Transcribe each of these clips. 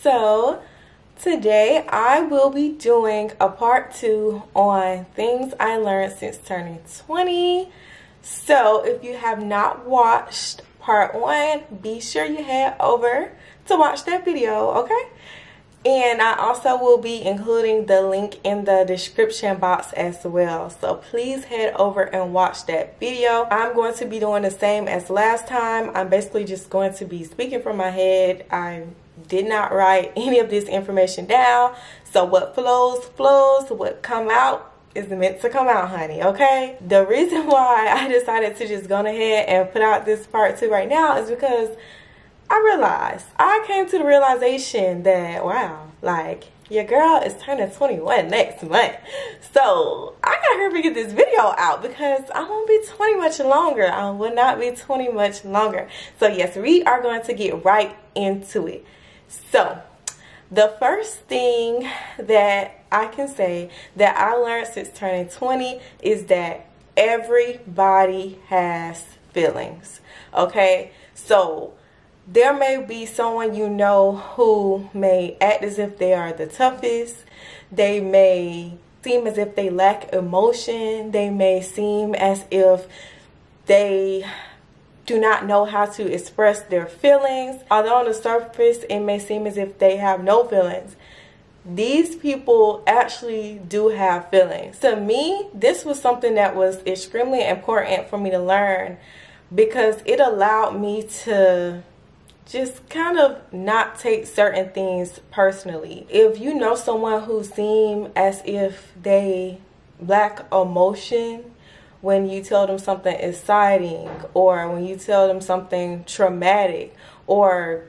So today I will be doing a part 2 on things I learned since turning 20. So if you have not watched part 1, be sure you head over to watch that video, okay? And I also will be including the link in the description box as well. So please head over and watch that video. I'm going to be doing the same as last time. I'm basically just going to be speaking from my head. I did not write any of this information down. So what flows, what come out is meant to come out, honey, okay? The reason why I decided to just go ahead and put out this part 2 right now is because I came to the realization that, wow, like, your girl is turning 21 next month. So I gotta hurry get this video out because I won't be 20 much longer. I will not be 20 much longer. So yes, we are going to get right into it. So the first thing that I can say that I learned since turning 20 is that everybody has feelings, okay? So there may be someone you know who may act as if they are the toughest. They may seem as if they lack emotion. They may seem as if they do not know how to express their feelings. Although on the surface it may seem as if they have no feelings, these people actually do have feelings. To me, this was something that was extremely important for me to learn because it allowed me to just kind of not take certain things personally. If you know someone who seems as if they lack emotion when you tell them something exciting, or when you tell them something traumatic, or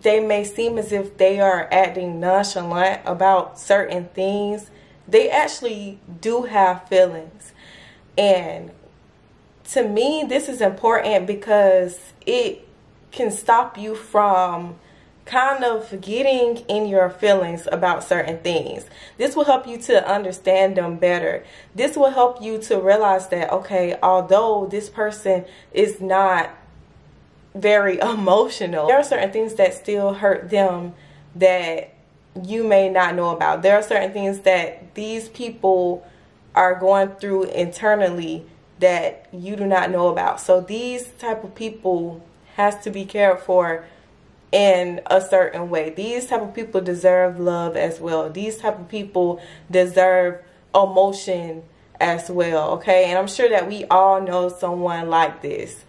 they may seem as if they are acting nonchalant about certain things, they actually do have feelings. And to me, this is important because it can stop you from kind of getting in your feelings about certain things. This will help you to understand them better. This will help you to realize that, okay, although this person is not very emotional, there are certain things that still hurt them that you may not know about. There are certain things that these people are going through internally that you do not know about. So these type of people has to be cared for in a certain way. These type of people deserve love as well. These type of people deserve emotion as well, okay? And I'm sure that we all know someone like this.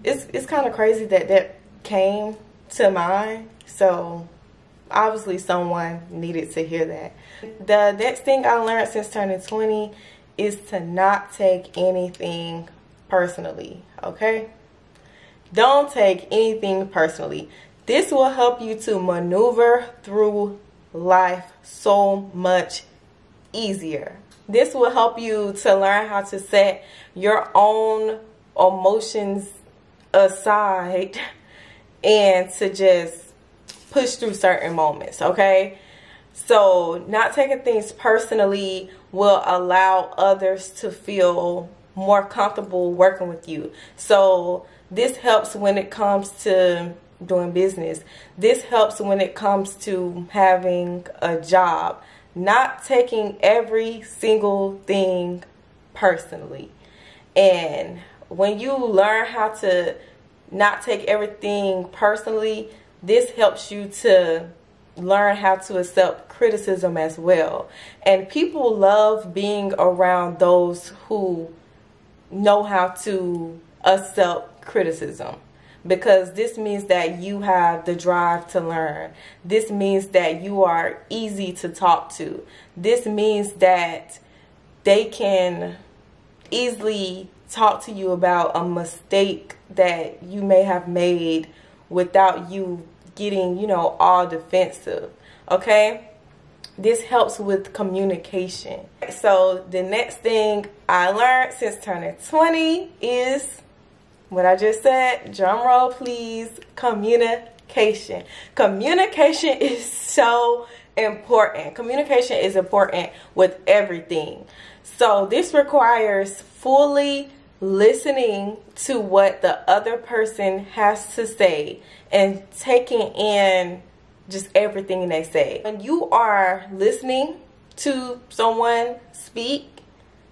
It's kind of crazy that that came to mind. So obviously someone needed to hear that. The next thing I learned since turning 20 is to not take anything personally, okay? Don't take anything personally. This will help you to maneuver through life so much easier. This will help you to learn how to set your own emotions aside and to just push through certain moments, okay? So not taking things personally will allow others to feel more comfortable working with you. So this helps when it comes to doing business. This helps when it comes to having a job. Not taking every single thing personally. And when you learn how to not take everything personally, this helps you to learn how to accept criticism as well. And people love being around those who know how to accept criticism, because this means that you have the drive to learn. This means that you are easy to talk to. This means that they can easily talk to you about a mistake that you may have made without you getting, you know, all defensive, okay? This helps with communication. So the next thing I learned since turning 20 is what I just said. Drum roll please. Communication. Communication is so important. Communication is important with everything. So this requires fully listening to what the other person has to say and taking in just everything they say. When you are listening to someone speak,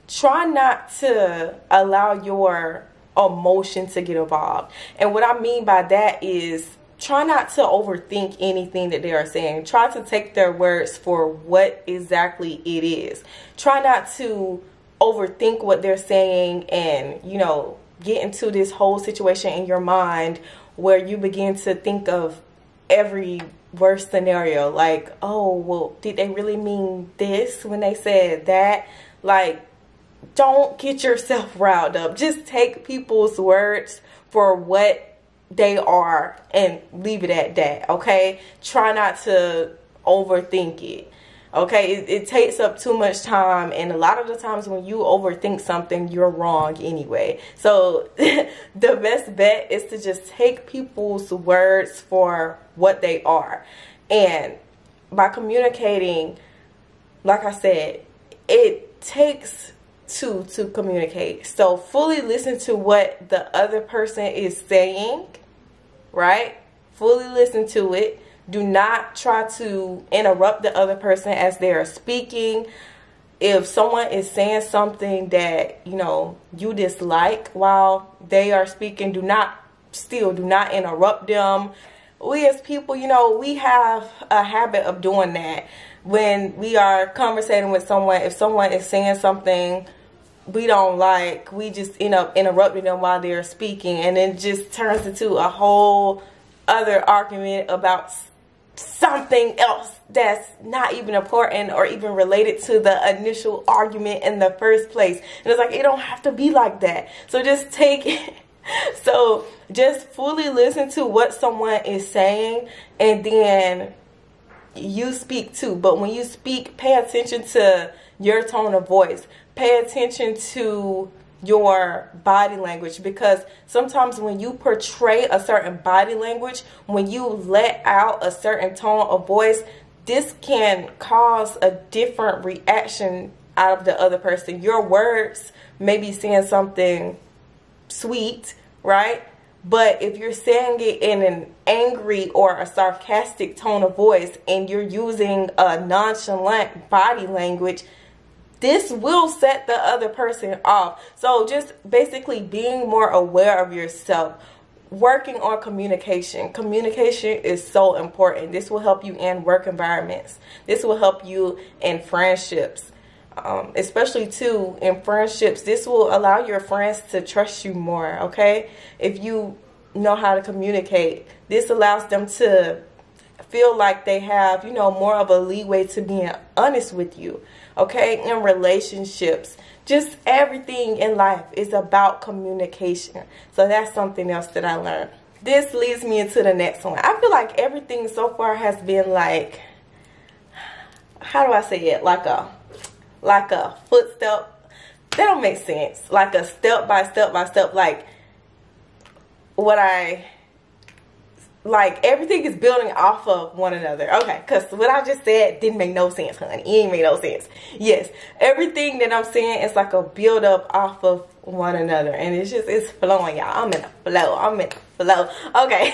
try not to allow your emotion to get involved. And what I mean by that is, try not to overthink anything that they are saying. Try to take their words for what exactly it is. Try not to overthink what they're saying and, you know, get into this whole situation in your mind where you begin to think of every worst scenario. Like, oh, well, did they really mean this when they said that? Like, don't get yourself riled up. Just take people's words for what they are and leave it at that, okay? Try not to overthink it, okay? It takes up too much time, and a lot of the times when you overthink something, you're wrong anyway. So the best bet is to just take people's words for what they are. And by communicating, like I said, it takes two to communicate. So fully listen to what the other person is saying, right? Fully listen to it. Do not try to interrupt the other person as they are speaking. If someone is saying something that, you know, you dislike while they are speaking, do not interrupt them. We as people, you know, we have a habit of doing that. When we are conversating with someone, if someone is saying something we don't like, we just end up interrupting them while they're speaking, and it just turns into a whole other argument about something else that's not even important or even related to the initial argument in the first place. And it's like, it don't have to be like that. So just take it. So just fully listen to what someone is saying, and then you speak too. But when you speak, pay attention to your tone of voice. Pay attention to your body language, because sometimes when you portray a certain body language, when you let out a certain tone of voice, this can cause a different reaction out of the other person. Your words may be saying something sweet, right? But if you're saying it in an angry or a sarcastic tone of voice, and you're using a nonchalant body language, this will set the other person off. So just basically being more aware of yourself, working on communication. Communication is so important. This will help you in work environments. This will help you in friendships. Especially too in friendships, this will allow your friends to trust you more, okay? If you know how to communicate, this allows them to feel like they have, you know, more of a leeway to being honest with you, okay? In relationships, just everything in life is about communication. So that's something else that I learned. This leads me into the next one. I feel like everything so far has been like, how do I say it? Like a footstep. That don't make sense. Like a step by step by step. Like everything is building off of one another. Okay, because what I just said didn't make no sense, honey. It ain't make no sense. Yes, everything that I'm saying is like a build up off of one another, and it's flowing, y'all. I'm in a flow. Okay.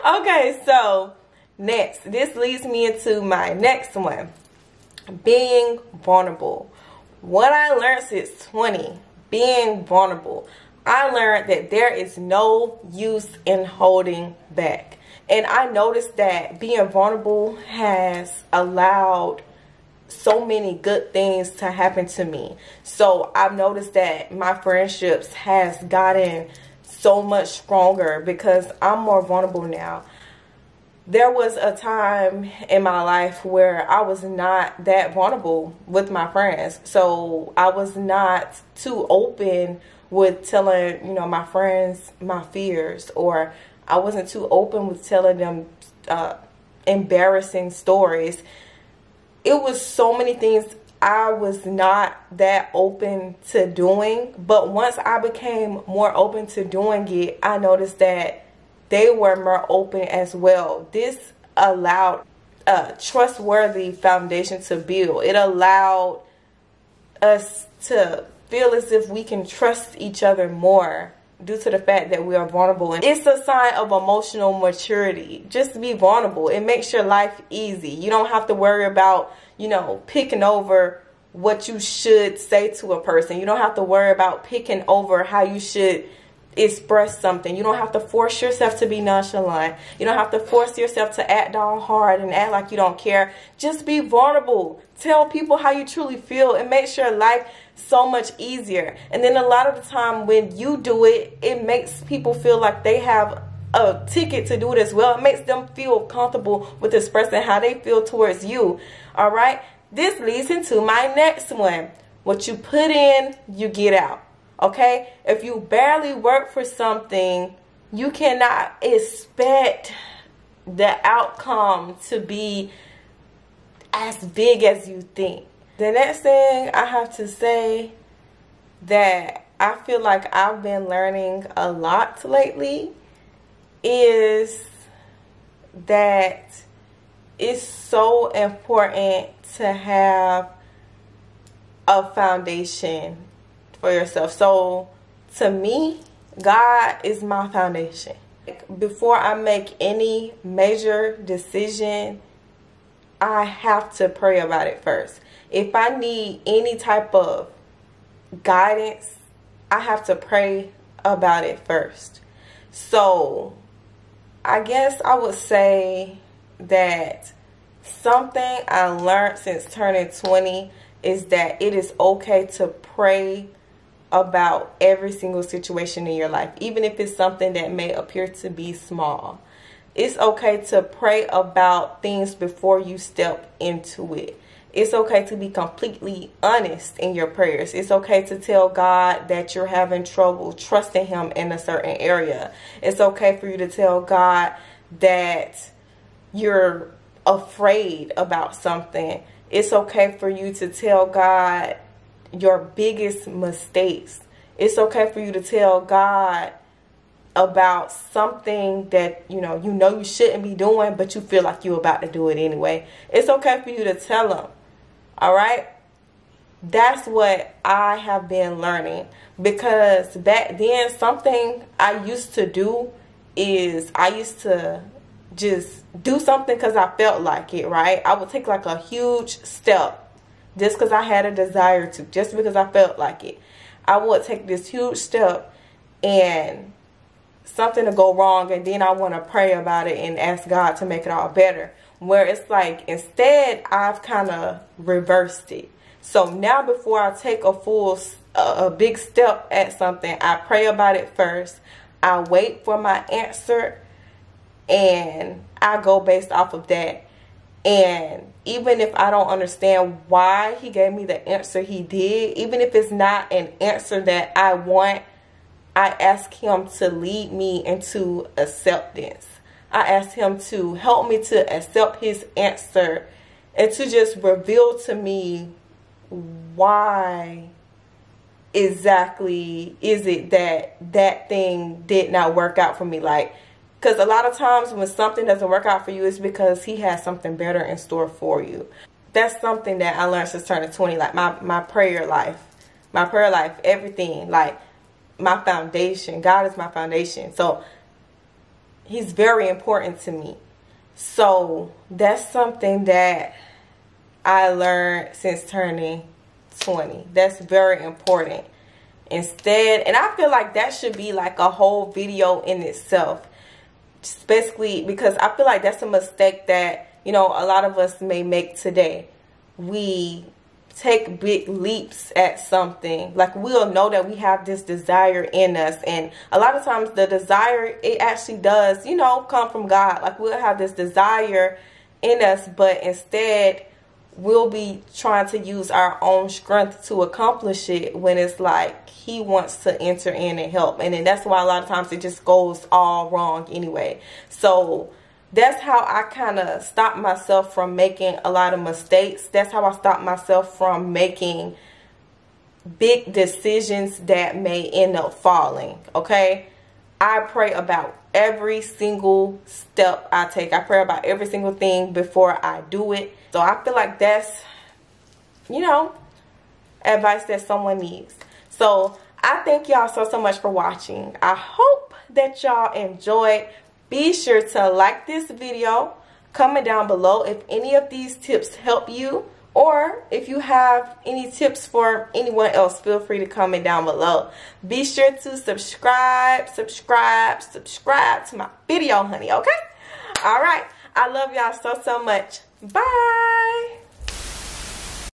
Okay, so next, this leads me into my next one. Being vulnerable. What I learned since 20, being vulnerable. I learned that there is no use in holding back. And I noticed that being vulnerable has allowed so many good things to happen to me. So I've noticed that my friendships has gotten so much stronger because I'm more vulnerable now. There was a time in my life where I was not that vulnerable with my friends. So I was not too open with telling, you know, my friends my fears, or I wasn't too open with telling them embarrassing stories. It was so many things I was not that open to doing. But once I became more open to doing it, I noticed that they were more open as well. This allowed a trustworthy foundation to build. It allowed us to feel as if we can trust each other more due to the fact that we are vulnerable. And it's a sign of emotional maturity. Just be vulnerable. It makes your life easy. You don't have to worry about, you know, picking over what you should say to a person. You don't have to worry about picking over how you should express something. You don't have to force yourself to be nonchalant. You don't have to force yourself to act all hard and act like you don't care. Just be vulnerable. Tell people how you truly feel. It makes your life so much easier. And then a lot of the time when you do it, it makes people feel like they have a ticket to do it as well. It makes them feel comfortable with expressing how they feel towards you. All right. This leads into my next one. What you put in, you get out. Okay? If you barely work for something, you cannot expect the outcome to be as big as you think. The next thing I have to say that I feel like I've been learning a lot lately is that it's so important to have a foundation for yourself. So to me, God is my foundation. Before I make any major decision, I have to pray about it first. If I need any type of guidance, I have to pray about it first. So I guess I would say that something I learned since turning 20 is that it is okay to pray about every single situation in your life, even if it's something that may appear to be small. It's okay to pray about things before you step into it. It's okay to be completely honest in your prayers. It's okay to tell God that you're having trouble trusting Him in a certain area. It's okay for you to tell God that you're afraid about something. It's okay for you to tell God your biggest mistakes. It's okay for you to tell God about something that you know you shouldn't be doing, but you feel like you're about to do it anyway. It's okay for you to tell Him. All right? That's what I have been learning, because back then something I used to do is I used to just do something because I felt like it, right? I would take like a huge step just because I had a desire to, just because I felt like it. I would take this huge step and something to go wrong, and then I want to pray about it and ask God to make it all better. Where it's like, instead, I've kind of reversed it. So now before I take a big step at something, I pray about it first. I wait for my answer, and I go based off of that. And even if I don't understand why He gave me the answer He did, even if it's not an answer that I want, I ask Him to lead me into acceptance. I ask Him to help me to accept His answer and to just reveal to me why exactly is it that thing did not work out for me. Like, because a lot of times when something doesn't work out for you, it's because He has something better in store for you. That's something that I learned since turning 20. Like my prayer life, everything, like my foundation. God is my foundation. So He's very important to me. So that's something that I learned since turning 20. That's very important. Instead, and I feel like that should be like a whole video in itself. Basically, because I feel like that's a mistake that, a lot of us may make today. We take big leaps at something. Like, we'll know that we have this desire in us, and a lot of times the desire, it actually does, come from God. Like, we'll have this desire in us, but instead we'll be trying to use our own strength to accomplish it, when it's like He wants to enter in and help. And then that's why a lot of times it just goes all wrong anyway. So that's how I kind of stop myself from making a lot of mistakes. That's how I stop myself from making big decisions that may end up falling. Okay? I pray about every single step I take. I pray about every single thing before I do it. So I feel like that's, advice that someone needs. So I thank y'all so much for watching. I hope that y'all enjoyed. Be sure to like this video, comment down below if any of these tips help you, or if you have any tips for anyone else, feel free to comment down below. Be sure to subscribe to my video, honey, okay? All right. I love y'all so much. Bye.